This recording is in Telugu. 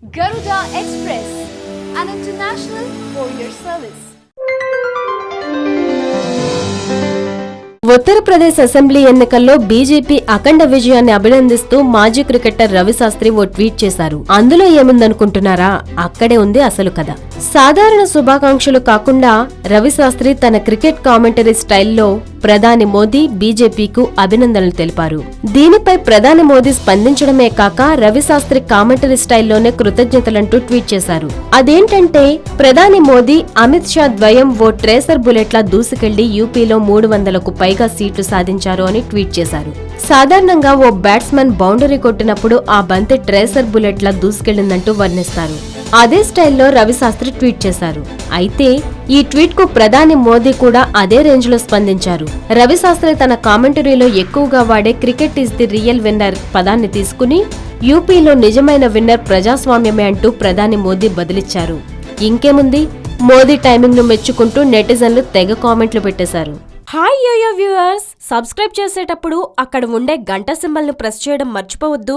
Garuda Express, an international courier service. Uttar Pradesh assembly ఎన్నికల్లో బీజేపీ అఖండ విజయాన్ని అభినందిస్తూ మాజీ క్రికెటర్ రవిశాస్త్రి ఓ ట్వీట్ చేశారు. అందులో ఏముందనుకుంటున్నారా? అక్కడే ఉంది అసలు కథ. సాధారణ శుభాకాంక్షలు కాకుండా రవిశాస్త్రి తన క్రికెట్ కామెంటరీ స్టైల్లో ప్రధాని మోదీ, బీజేపీకు అభినందనలు తెలిపారు. దీనిపై ప్రధాని మోదీ స్పందించడమే కాక రవిశాస్త్రి కామెంటరీ స్టైల్లోనే కృతజ్ఞతలంటూ ట్వీట్ చేశారు. అదేంటంటే ప్రధాని మోదీ, అమిత్ షా ద్వయం ఓ ట్రేసర్ బుల్లెట్లా దూసుకెళ్లి యూపీలో 300కు పైగా సీట్లు సాధించారు అని ట్వీట్ చేశారు. సాధారణంగా ఓ బ్యాట్స్మన్ బౌండరీ కొట్టినప్పుడు ఆ బంతి ట్రేసర్ బుల్లెట్లా దూసుకెళ్లిందంటూ వర్ణిస్తారు. అదే స్టైల్లో రవిశాస్త్రి ట్వీట్ చేశారు. అయితే ఈ ట్వీట్ కు ప్రధాని మోదీ కూడా అదే రేంజ్ లో స్పందించారు. రవిశాస్త్రి తన కామెంటరీలో ఎక్కువగా వాడే cricket is the real winner పదాన్ని తీసుకుని యూపీలో నిజమైన విన్నర్ ప్రజాస్వామ్యమే అంటూ ప్రధాని మోదీ బదిలిచ్చారు. ఇంకేముంది, మోదీ టైమింగ్ ను మెచ్చుకుంటూ నెటిజన్లు తెగ కామెంట్లు పెట్టేశారు. హాయ్ యోయో వ్యూవర్స్, సబ్స్క్రైబ్ చేసేటప్పుడు అక్కడ ఉండే గంట సింబల్ ను ప్రెస్ చేయడం మర్చిపోవద్దు.